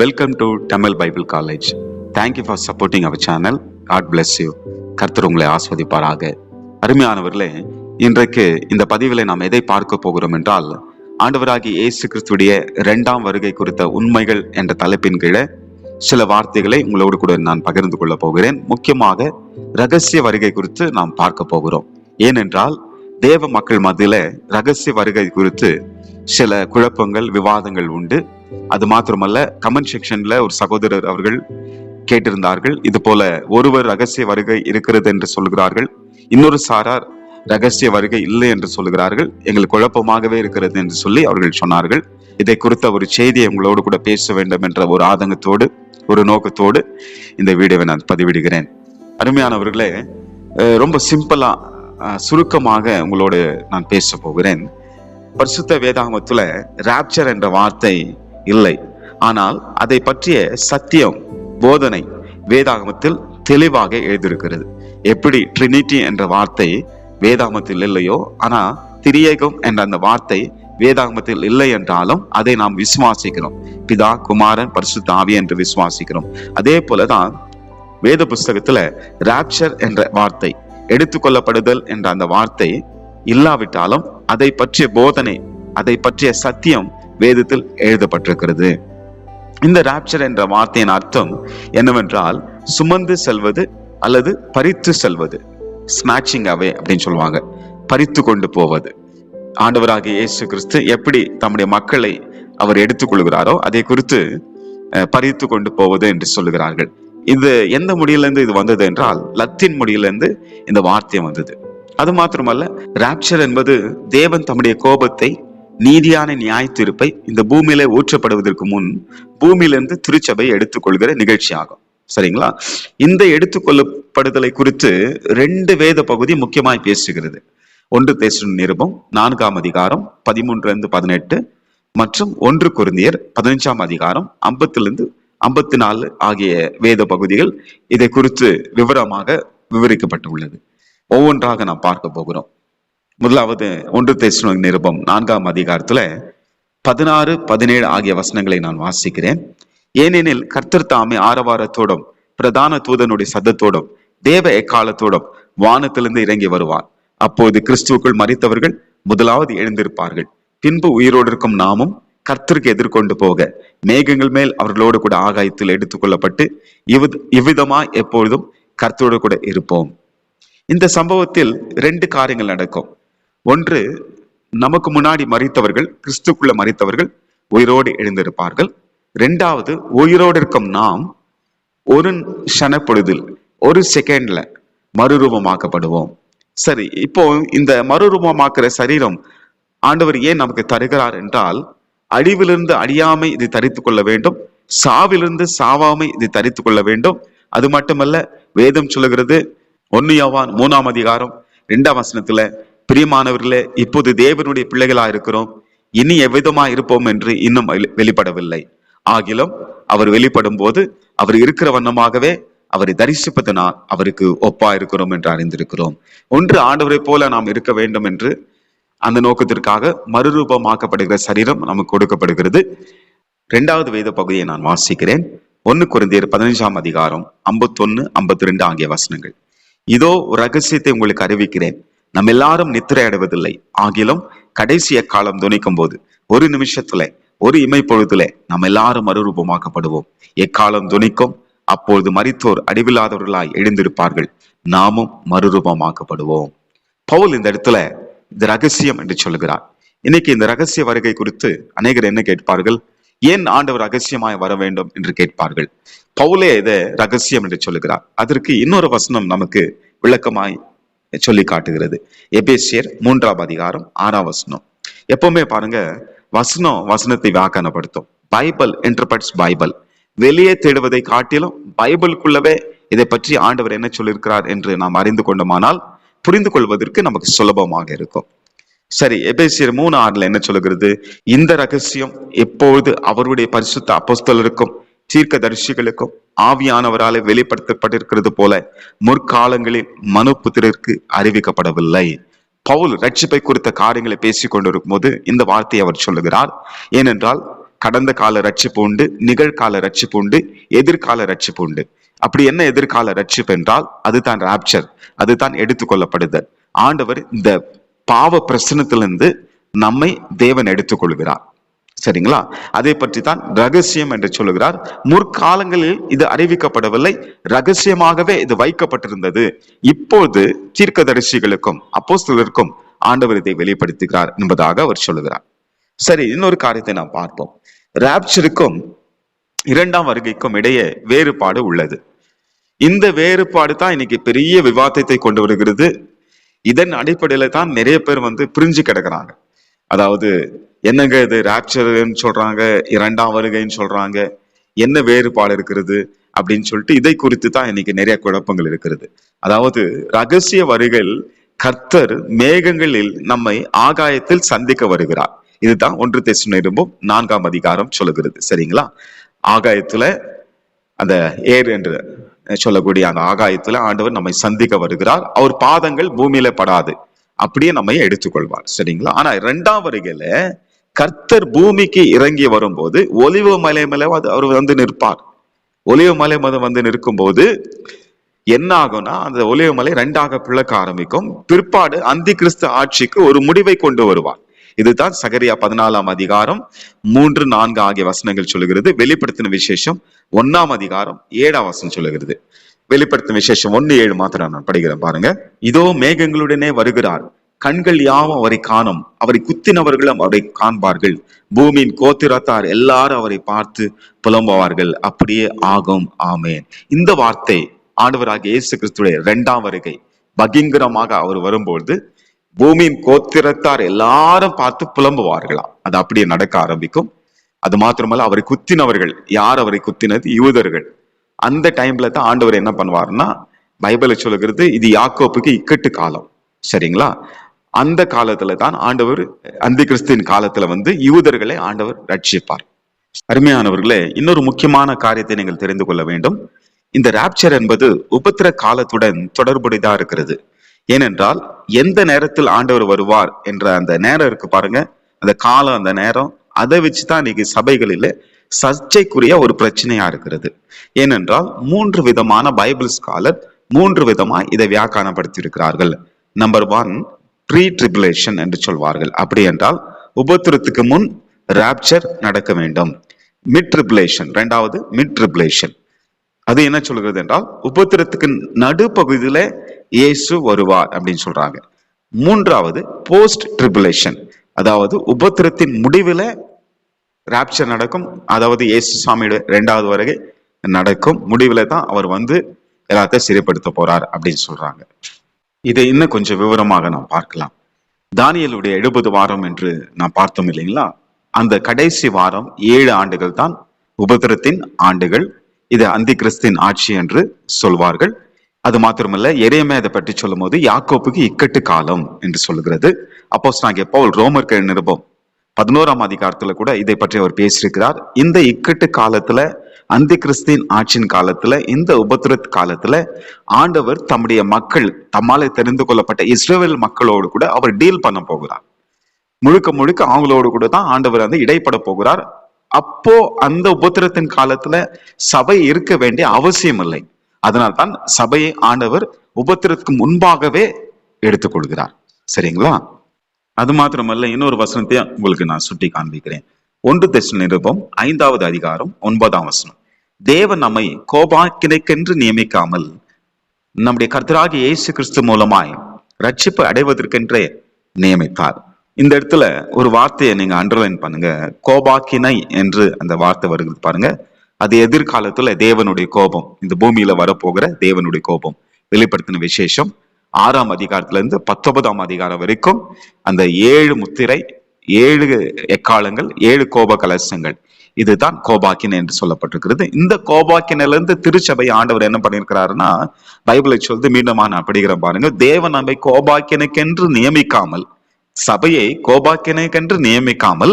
Welcome to Tamil Bible college. Thank you for supporting our channel. God bless you. கர்த்தர் உங்களை ஆஸ்வதிப்பாராக. அருமையானவர்களே, இன்றைக்கு இந்த பதிவில் நாம் எதை பார்க்க போகிறோம் என்றால், ஆண்டவராகிய இயேசு கிறிஸ்துடைய 2ஆம் வருகை குறித்த உண்மைகள் என்ற தலைப்பின் கீழே சில வார்த்தைகளை உங்களோடு கூட நான் பகிர்ந்து கொள்ள போகிறேன். முக்கியமாக ரகசிய வருகை குறித்து நாம் பார்க்க போகிறோம். ஏனென்றால் தேவ மக்கள் மத்தியில ரகசிய வருகை குறித்து சில குழப்பங்கள், விவாதங்கள் உண்டு. அது மாத்திரமல்ல, கமெண்ட் செக்ஷன்ல ஒரு சகோதரர் அவர்கள் கேட்டிருந்தார்கள், இது போல ஒருவர் ரகசிய வருகை இருக்கிறது என்று சொல்கிறார்கள், இன்னொரு சாரார் ரகசிய வருகை இல்லை என்று சொல்கிறார்கள், எங்களுக்கு குழப்பமாகவே இருக்கிறது என்று சொல்லி அவர்கள் சொன்னார்கள். இதை குறித்த ஒரு செய்தியை உங்களோடு கூட பேச வேண்டும் என்ற ஒரு ஆதங்கத்தோடு, ஒரு நோக்கத்தோடு இந்த வீடியோவை நான் பதிவிடுகிறேன். அருமையானவர்களே, ரொம்ப சிம்பிளா சுருக்கமாக உங்களோடு நான் பேச போகிறேன். பரிசுத்த வேதாகமத்துல ராப்சர் என்ற வார்த்தை இல்லை, ஆனால் அதை பற்றிய சத்தியம், போதனை வேதாகமத்தில் தெளிவாக எழுதியிருக்கிறது. எப்படி ட்ரினிட்டி என்ற வார்த்தை வேதாகமத்தில் இல்லையோ, ஆனா திரியேகம் என்ற அந்த வார்த்தை வேதாகமத்தில் இல்லை என்றாலும் அதை நாம் விசுவாசிக்கிறோம். பிதா, குமாரன், பரிசுத்த ஆவி என்று விசுவாசிக்கிறோம். அதே போலதான் வேத புஸ்தகத்துல ராப்சர் என்ற வார்த்தை, எடுத்துக்கொள்ளப்படுதல் என்ற அந்த வார்த்தை இல்லாவிட்டாலும் அதை பற்றிய போதனை, அதை பற்றிய சத்தியம் வேதத்தில் எழுதப்பட்டிருக்கிறது. இந்த ராப்சர் என்ற வார்த்தையின் அர்த்தம் என்னவென்றால், சுமந்து செல்வது அல்லது பறித்து செல்வது, ஸ்நாச்சிங் அவே அப்படின்னு சொல்லுவாங்க, பறித்து கொண்டு போவது. ஆண்டவராகிய இயேசு கிறிஸ்து எப்படி தம்முடைய மக்களை அவர் எடுத்துக்கொள்கிறாரோ அதை குறித்து பறித்து கொண்டு போவது என்று சொல்லுகிறார்கள். இது எந்த மொழியிலிருந்து இது வந்தது என்றால், லத்தீன் மொழியிலிருந்து இந்த வார்த்தை வந்தது. அது மாத்திரமல்ல, ராப்சர் என்பது தேவன் தம்முடைய கோபத்தை, நீதியான நியாய தீர்ப்பை இந்த பூமியில ஊற்றப்படுவதற்கு முன் பூமியிலிருந்து திருச்சபை எடுத்துக்கொள்கிற நிகழ்ச்சி ஆகும். சரிங்களா? இந்த எடுத்துக்கொள்ளப்படுதலை குறித்து 2 வேத பகுதி முக்கியமாய் பேசுகிறது. 1 தெசலோனிக்கேயர் நிருபம் 4ஆம் அதிகாரம் 13-18 மற்றும் 1 கொரிந்தியர் 15ஆம் அதிகாரம் 50-54 ஆகிய வேத பகுதிகள் இதை குறித்து விவரமாக விவரிக்கப்பட்டுள்ளது. ஒவ்வொன்றாக நாம் பார்க்க போகிறோம். முதலாவது 1 தெசலோனிக்கேயர் நிருபம் 4ஆம் அதிகாரத்துல 16-17 ஆகிய வசனங்களை நான் வாசிக்கிறேன். ஏனெனில் கர்த்தர் தாமே ஆரவாரத்தோடும் பிரதான தூதனுடைய சத்தத்தோடும் தேவ எக்காலத்தோடும் வானத்திலிருந்து இறங்கி வருவார். அப்போது கிறிஸ்துவுக்குள் மரித்தவர்கள் முதலாவது எழுந்திருப்பார்கள். பின்பு உயிரோடு இருக்கும் நாமும் கர்த்தருக்கு எதிர்கொண்டு போக மேகங்கள் மேல் அவர்களோடு கூட ஆகாயத்தில் எடுத்துக்கொள்ளப்பட்டு இவ்விதமாய் எப்பொழுதும் கர்த்தரோடு கூட இருப்போம். இந்த சம்பவத்தில் 2 காரியங்கள் நடக்கும். ஒன்று, நமக்கு முன்னாடி மரித்தவர்கள், கிறிஸ்துக்குள்ள மரித்தவர்கள் உயிரோடு எழுந்திருப்பார்கள். 2வது, உயிரோடு இருக்கும் நாம் ஒரு க்ஷணப்பொழுதில், ஒரு செகண்ட்ல மறுரூபமாக்கப்படுவோம். சரி, இப்போ இந்த மறுரூபமாக்குற சரீரம் ஆண்டவர் ஏன் நமக்கு தருகிறார் என்றால், அழிவிலிருந்து அழியாமை இதை தரித்துக் கொள்ள வேண்டும், சாவிலிருந்து சாவாமை இதை தரித்துக் கொள்ள வேண்டும். அது மட்டுமல்ல, வேதம் சொல்லுகிறது 1 யோவான் 3ஆம் அதிகாரம் 2ஆம் வசனத்துல, பிரியமானவர்களே, இப்போது தேவனுடைய பிள்ளைகளா இருக்கிறோம், இனி எவ்விதமா இருப்போம் என்று இன்னும் வெளிப்படவில்லை, ஆகிலும் அவர் வெளிப்படும் போது அவர் இருக்கிற வண்ணமாகவே அவரை தரிசிப்பதனால் அவருக்கு ஒப்பா இருக்கிறோம் என்று அறிந்திருக்கிறோம். ஒன்று, ஆண்டவரை போல நாம் இருக்க வேண்டும் என்று அந்த நோக்கத்திற்காக மறுரூபமாக்கப்படுகிற சரீரம் நமக்கு கொடுக்கப்படுகிறது. 2வது வேத பகுதியை நான் வாசிக்கிறேன். 1 கொரிந்தியர் 15ஆம் அதிகாரம் 51-52 ஆகிய வசனங்கள். இதோ ரகசியத்தை உங்களுக்கு அறிவிக்கிறேன், நம்ம எல்லாரும் நித்திரை அடைவதில்லை, ஆகிலும் கடைசிய காலம் துணிக்கும் போது ஒரு நிமிஷத்துல, ஒரு இமைப்பொழுதுல நம்ம எல்லாரும் மறுரூபமாக்கப்படுவோம். எக்காலம் துணிக்கும், அப்பொழுது மரித்தோர் அடிவில்லாதவர்களாய் எழுந்திருப்பார்கள், நாமும் மறுரூபமாக்கப்படுவோம். பவுல் இந்த இடத்துல இது ரகசியம் என்று சொல்லுகிறார். இன்னைக்கு இந்த ரகசிய வருகை குறித்து அநேகர் என்ன கேட்பார்கள்? ஏன் ஆண்டவர் ரகசியமாய் வர வேண்டும் என்று கேட்பார்கள். பவுலே இதை ரகசியம் என்று சொல்லுகிறார். அதற்கு இன்னொரு வசனம் நமக்கு விளக்கமாய் சொல்லி காட்டுகிறது. எபேசியர் 3ஆம் அதிகாரம் 6ஆம் வசனம். எப்பவுமே பாருங்க, வசனத்தை வியாக்கியானப்படுத்தும். Bible interprets Bible. வெளியே தேடுவதை காட்டிலும் பைபிளுக்குள்ளவே இதை பற்றி ஆண்டவர் என்ன சொல்லியிருக்கிறார் என்று நாம் அறிந்து கொண்டோமானால் புரிந்து கொள்வதற்கு நமக்கு சுலபமாக இருக்கும். சரி, எபேசியர் 3:6 என்ன சொல்லுகிறது? இந்த ரகசியம் எப்பொழுது அவருடைய பரிசுத்த அப்போஸ்தலருக்கும் தீர்க்கதரிசிகளுக்கும் ஆவியானவராலே வெளிப்படுத்தப்பட்டிருக்கிறது போல முற்காலங்களில் மனுபுத்திரருக்கு அறிவிக்கப்படவில்லை. பவுல் ரட்சிப்பை குறித்த காரியங்களை பேசிக் கொண்டிருக்கும் போது இந்த வார்த்தையை அவர் சொல்லுகிறார். ஏனென்றால் கடந்த கால ரட்சிப்பு உண்டு, நிகழ்கால ரட்சிப்பு உண்டு, எதிர்கால ரட்சிப்பு உண்டு. அப்படி என்ன எதிர்கால ரட்சிப்பு என்றால் அதுதான் ராப்சர், அதுதான் எடுத்துக்கொள்ளப்படுதல். ஆண்டவர் இந்த பாவ பிரச்சனத்திலிருந்து நம்மை தேவன் எடுத்துக்கொள்கிறார். சரிங்களா? அதை பற்றி தான் ரகசியம் என்று சொல்லுகிறார். முற்காலங்களில் இது அறிவிக்கப்படவில்லை, ரகசியமாகவே இது வைக்கப்பட்டிருந்தது. இப்போது தீர்க்கதரிசிகளுக்கும் அப்போஸ்தலருக்கும் ஆண்டவர் இதை வெளிப்படுத்துகிறார் என்பதாக அவர் சொல்லுகிறார். சரி, இன்னொரு காரியத்தை நாம் பார்ப்போம். ராப்சருக்கும் இரண்டாம் வருகைக்கும் இடையே வேறுபாடு உள்ளது. இந்த வேறுபாடு தான் இன்னைக்கு பெரிய விவாதத்தை கொண்டு வருகிறது. இதன் அடிப்படையில தான் நிறைய பேர் பிரிஞ்சு கிடக்குறாங்க. அதாவது என்னங்க இது ராப்சர்ன்னு சொல்றாங்க, இரண்டாம் வருகைன்னு சொல்றாங்க, என்ன வேறுபாடு இருக்கிறது அப்படின்னு சொல்லிட்டு இதை குறித்து தான் இன்னைக்கு நிறைய குழப்பங்கள் இருக்கிறது. அதாவது ரகசிய வருகையில் கர்த்தர் மேகங்களில் நம்மை ஆகாயத்தில் சந்திக்க வருகிறார். இதுதான் 1 தெசலோனிக்கேயர் 4ஆம் அதிகாரம் சொல்லுகிறது. சரிங்களா? ஆகாயத்துல அந்த ஏர் என்று சொல்லக்கூடிய அந்த ஆகாயத்துல ஆண்டவர் நம்மை சந்திக்க வருகிறார். அவர் பாதங்கள் பூமியில படாது, அப்படியே நம்மை எடுத்துக்கொள்வார். சரிங்களா? ஆனா 2ஆம் வருகையில கர்த்தர் பூமிக்கு இறங்கி வரும்போது ஒலிவ மலை மேல அவர் நிற்பார். ஒலிவ மலை நிற்கும் போது என்ன ஆகும்னா அந்த ஒலிவ மலை 2ஆக பிளக்க ஆரம்பிக்கும். பிற்பாடு அந்தி கிறிஸ்து ஆட்சிக்கு ஒரு முடிவை கொண்டு வருவார். இதுதான் சகரியா 14ஆம் அதிகாரம் 3, 4 ஆகிய வசனங்கள் சொல்லுகிறது. வெளிப்படுத்தின விசேஷம் 1ஆம் அதிகாரம் 7ஆம் வசனம் சொல்லுகிறது. வெளிப்படுத்தின விசேஷம் 1:7 மாத்திரம் நான் படிக்கிறேன் பாருங்க. இதோ மேகங்களுடனே வருகிறார், கண்கள் யாவும் அவரை காணும், அவரை குத்தினவர்களும் அவரை காண்பார்கள், பூமியின் கோத்திரத்தார் எல்லாரும் அவரை பார்த்து புலம்புவார்கள். அப்படியே ஆகும். ஆமேன். இந்த வார்த்தை ஆண்டவராகிய இயேசு கிறிஸ்துடைய 2ஆம் வருகை பகிங்கரமாக அவர் வரும்போது பூமியின் கோத்திரத்தார் எல்லாரும் பார்த்து புலம்புவார்களாம். அது அப்படியே நடக்க ஆரம்பிக்கும். அது மாத்திரமல்ல, அவரை குத்தினவர்கள், யார் அவரை குத்தினது? யூதர்கள். அந்த டைம்ல தான் ஆண்டவர் என்ன பண்ணுவார்னா, பைபிளை சொல்லுகிறது இது யாக்கோப்புக்கு இக்கட்டு காலம். சரிங்களா? அந்த காலத்துல தான் ஆண்டவர் அந்தி கிறிஸ்துவின் காலத்துல யூதர்களை ஆண்டவர் ரட்சிப்பார். அருமையானவர்களே, இன்னொரு முக்கியமான காரியத்தை நீங்கள் தெரிந்து கொள்ள வேண்டும். இந்த ராப்சர் என்பது உபத்திர காலத்துடன் தொடர்புடையதா இருக்கிறது. ஏனென்றால் எந்த நேரத்தில் ஆண்டவர் வருவார் என்ற அந்த நேரம் இருக்கு பாருங்க, அந்த காலம், அந்த நேரம், அதை வச்சுதான் இன்னைக்கு சபைகளில சர்ச்சைக்குரிய ஒரு பிரச்சனையா இருக்கிறது. ஏனென்றால் 3 விதமான பைபிள் ஸ்காலர் 3 விதமா இதை வியாக்கியானப்படுத்தி இருக்கிறார்கள். நம்பர் 1 ப்ரீ ட்ரிபுலேஷன் என்று சொல்வார்கள். அப்படி என்றால் உபத்திரத்துக்கு முன் ராப்சர் நடக்க வேண்டும். மிட் ட்ரிபுலேஷன், 2வது மிட் ட்ரிபுலேஷன். அது என்ன சொல்கிறது என்றால் உபத்திரத்துக்கு நடுப்பகுதியில இயேசு வருவார் அப்படின்னு சொல்றாங்க. 3வது போஸ்ட் ட்ரிபுலேஷன், அதாவது உபத்திரத்தின் முடிவுல ராப்சர் நடக்கும். அதாவது இயேசு சாமியோட 2வது வருகை நடக்கும். முடிவுல தான் அவர் எல்லாத்தையும் சிறைப்படுத்த போறார் அப்படின்னு சொல்றாங்க. இதை இன்னும் கொஞ்சம் விவரமாக நாம் பார்க்கலாம். தானியேலுடைய 70 வாரம் என்று நாம் பார்த்தோம் இல்லைங்களா? அந்த கடைசி வாரம் 7 ஆண்டுகள் தான் உபத்திரத்தின் ஆண்டுகள். இது அந்தி கிறிஸ்தின் ஆட்சி என்று சொல்வார்கள். அது மாத்திரமல்ல, எரேமியா இதை பற்றி சொல்லும் போது யாக்கோப்புக்கு இக்கட்டு காலம் என்று சொல்லுகிறது. அப்போஸ்தலனாகிய பவுல் ரோமர் நிருபம் 11ஆம் அதிகாரத்துல கூட இதை பற்றி அவர் பேசியிருக்கிறார். இந்த இக்கட்டு காலத்துல, அந்தி கிறிஸ்தின் ஆட்சியின் காலத்துல, இந்த உபத்திர காலத்துல ஆண்டவர் தம்முடைய மக்கள், தம்மாலே தெரிந்து கொள்ளப்பட்ட இஸ்ரவேல் மக்களோடு கூட அவர் டீல் பண்ண போகிறார். முழுக்க முழுக்க அவங்களோடு கூட தான் ஆண்டவர் இடைப்பட போகிறார். அப்போ அந்த உபத்திரத்தின் காலத்துல சபை இருக்க வேண்டிய அவசியம் இல்லை. அதனால்தான் சபையை ஆண்டவர் உபத்திரத்துக்கு முன்பாகவே எடுத்துக்கொள்கிறார். சரிங்களா? அது மாத்திரமல்ல, இன்னொரு வசனத்தை உங்களுக்கு நான் சுட்டி காண்பிக்கிறேன். 1 தெசலோனிக்கேயர் 5ஆவது அதிகாரம் 9ஆம் வசனம். தேவன் நம்மை கோபாக்கினைக்கென்று நியமிக்காமல் நம்முடைய கர்த்தராகிய இயேசு கிறிஸ்து மூலமாய் ரட்சிப்பு அடைவதற்கென்றே நியமித்தார். இந்த இடத்துல ஒரு வார்த்தையை நீங்க அண்டர்லைன் பண்ணுங்க. கோபாக்கினை என்று அந்த வார்த்தை வருகிறது பாருங்க. அது எதிர்காலத்துல தேவனுடைய கோபம், இந்த பூமியில வரப்போகிற தேவனுடைய கோபம். வெளிப்படுத்தின விசேஷம் 6ஆம் அதிகாரத்துல இருந்து 19ஆம் அதிகாரம் வரைக்கும் அந்த 7 முத்திரை, 7 எக்காலங்கள், 7 கோப கலசங்கள், இதுதான் கோபாக்கினை என்று சொல்லப்பட்டிருக்கிறது. இந்த கோபாக்கினையில இருந்து திருச்சபை ஆண்டவர் என்ன பண்ணியிருக்கிறாருன்னா, பைபிளை சொல்லுது, மீண்டும் நான் படிக்கிறேன் பாருங்க. தேவன் நம்மை கோபாக்கினைக்கென்று நியமிக்காமல், சபையை கோபாக்கினைக்கென்று நியமிக்காமல்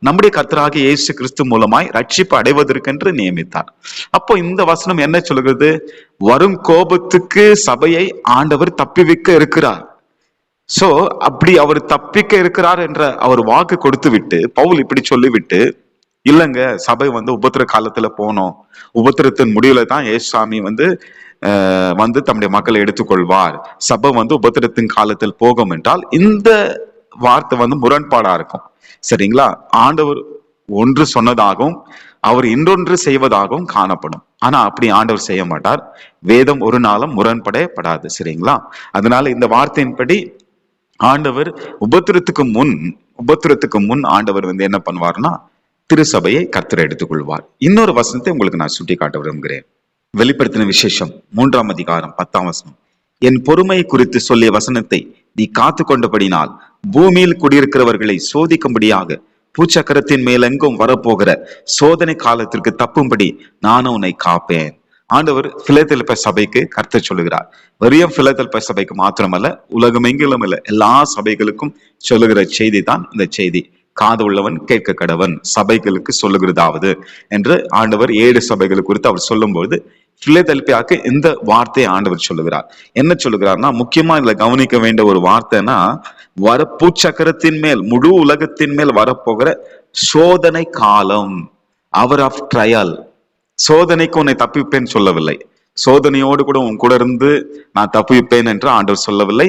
நம்முடைய கர்த்தராகிய இயேசு கிறிஸ்து மூலமாய் ரட்சிப்பு அடைவதற்கென்று நியமித்தார். அப்போ இந்த வசனம் என்ன சொல்கிறது? வரும் கோபத்துக்கு சபையை ஆண்டவர் தப்பிவிக்க இருக்கிறார். சோ அப்படி அவர் தப்பிக்க இருக்கிறார் என்ற அவர் வாக்கு கொடுத்து விட்டு, பவுல் இப்படி சொல்லிவிட்டு இல்லைங்க, சபை உபத்திர காலத்துல போனோம், உபத்திரத்தின் முடிவுல தான் ஏசாமி வந்து தம்முடைய மக்களை எடுத்துக்கொள்வார், சபை உபத்திரத்தின் காலத்தில் போகும் என்றால் இந்த வார்த்தை முரண்பாடா இருக்கும். சரிங்களா? ஆண்டவர் ஒன்று சொன்னதாகவும் அவர் இன்னொன்று செய்வதாகவும் காணப்படும். ஆனா அப்படி ஆண்டவர் செய்ய மாட்டார். வேதம் ஒரு நாளும் முரண்படப்படாது. சரிங்களா? அதனால இந்த வார்த்தையின்படி ஆண்டவர் உபத்திரத்துக்கு முன் ஆண்டவர் என்ன பண்ணுவார்னா திருசபையை கர்த்தர் எடுத்துக்கொள்வார். இன்னொரு வசனத்தை உங்களுக்கு நான் சுட்டி காட்ட விரும்புகிறேன். வெளிப்படுத்தின விசேஷம் 3ஆம் அதிகாரம் 10ஆம் வசனம். என் பொறுமை குறித்து சொல்லிய வசனத்தை நீ காத்து கொண்டபடினால் பூமியில் குடியிருக்கிறவர்களை சோதிக்கும்படியாக பூச்சக்கரத்தின் மேலெங்கும் வரப்போகிற சோதனை காலத்திற்கு தப்பும்படி நானும் உன்னை காப்பேன். ஆண்டவர் பிலதெல்பியா சபைக்கு கர்த்தர் சொல்லுகிறார். வெறும் பிலதெல்பியா சபைக்கு மாத்திரமல்ல, உலகமெங்கிலும் இல்ல, எல்லா சபைகளுக்கும் சொல்லுகிற செய்தி தான் இந்த செய்தி. காது உள்ளவன் கேட்க கடவன், சபைகளுக்கு சொல்லுகிறதாவது என்று ஆண்டவர் 7 சபைகள் குறித்து அவர் சொல்லும்போது பிலதெல்பியாவுக்கு இந்த வார்த்தையை ஆண்டவர் சொல்லுகிறார். என்ன சொல்லுகிறார்னா, முக்கியமா இதுல கவனிக்க வேண்டிய ஒரு வார்த்தைன்னா, பூச்சக்கரத்தின் மேல் முழு உலகத்தின் மேல் வரப்போகிற சோதனை காலம், அவர் ஆஃப் ட்ரையல். சோதனைக்கு உன்னை தப்பிப்பேன் சொல்லவில்லை, சோதனையோடு கூட உன் கூட இருந்து நான் தப்பிப்பேன் என்று ஆண்டவர் சொல்லவில்லை.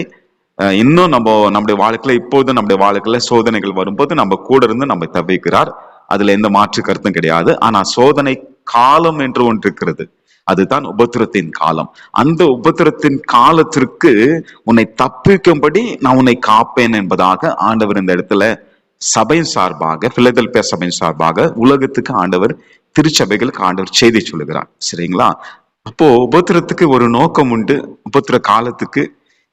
இன்னும் நம்முடைய வாழ்க்கையில இப்போது நம்முடைய வாழ்க்கையில சோதனைகள் வரும்போது நம்ம கூட இருந்து நம்ம தவிக்கிறார், அதுல எந்த மாற்று கருத்தும் கிடையாது. ஆனா சோதனை காலம் என்று ஒன்று இருக்கிறது, அதுதான் உபத்திரத்தின் காலம். அந்த உபத்திரத்தின் காலத்திற்கு உன்னை தப்பிக்கும்படி நான் உன்னை காப்பேன் என்பதாக ஆண்டவர் இந்த இடத்துல சபையின் சார்பாக, பிலதெல்பியா சபையின் சார்பாக உலகத்துக்கு ஆண்டவர், திருச்சபைகளுக்கு ஆண்டவர் செய்தி சொல்லுகிறார். சரிங்களா? அப்போ உபத்திரத்துக்கு ஒரு நோக்கம் உண்டு. உபத்திர காலத்துக்கு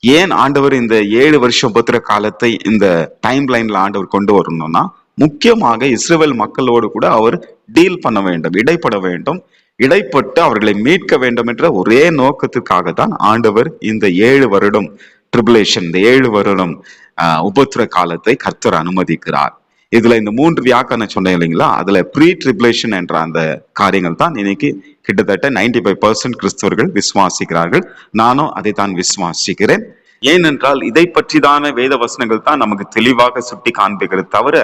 ஏன் ஆண்டவர் இந்த 7 வருஷம் உபத்திர காலத்தை இந்த டைம் லைன்ல ஆண்டவர் கொண்டு வரணும்னா, முக்கியமாக இஸ்ரவேல் மக்களோடு கூட அவர் டீல் பண்ண வேண்டும், இடைப்பட வேண்டும், இடைப்பட்டு அவர்களை மீட்க வேண்டும் என்ற ஒரே நோக்கத்துக்காக தான் ஆண்டவர் இந்த 7 வருடம் ட்ரிபுலேஷன், இந்த 7 வருடம் உபத்திர காலத்தை கர்த்தர் அனுமதிக்கிறார். இதுல இந்த 3 வியாக்கரணம் சொன்னேன் இல்லைங்களா, அதுல ப்ரீ ட்ரிபுலேஷன் என்ற அந்த காரியங்கள் தான் இன்னைக்கு கிட்டத்தட்ட 95% கிறிஸ்தவர்கள் விசுவாசிக்கிறார்கள். நானும் அதை தான் விசுவாசிக்கிறேன். ஏனென்றால் இதை பற்றிதான வேத வசனங்கள் தான் நமக்கு தெளிவாக சுட்டி காண்பிக்கிறது தவிர,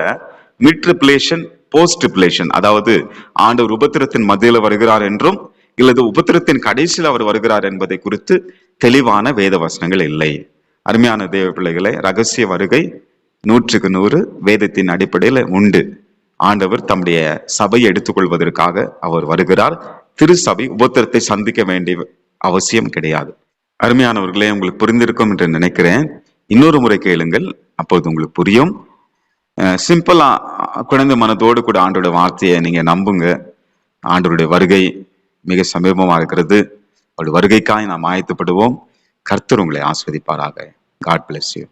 மிட் ட்ரிபுலேஷன், போஸ்ட் ட்ரிபுலேஷன், அதாவது ஆண்டவர் உபத்திரத்தின் மத்தியில வருகிறார் என்றும் இல்லது உபத்திரத்தின் கடைசியில் அவர் வருகிறார் என்பதை குறித்து தெளிவான வேத வசனங்கள் இல்லை. அருமையான தேவ பிள்ளைகளை, ரகசிய வருகை 100க்கு 100 வேதத்தின் அடிப்படையில் உண்டு. ஆண்டவர் தம்முடைய சபையை எடுத்துக்கொள்வதற்காக அவர் வருகிறார். திருச்சபை உபத்திரத்தை சந்திக்க வேண்டிய அவசியம் கிடையாது. அருமையானவர்களே, உங்களுக்கு புரிந்திருக்கும் என்று நினைக்கிறேன். இன்னொரு முறை கேளுங்கள், அப்போது உங்களுக்கு புரியும். சிம்பிளா குழந்தை மனதோடு கூட ஆண்டோட வார்த்தையை நீங்க நம்புங்க. ஆண்டவருடைய வருகை மிக சமீபமா இருக்கிறது. அவருடைய வருகைக்காய் நாம் ஆயத்தப்படுவோம். கர்த்தர் உங்களை ஆஸ்வதிப்பாராக. God bless you.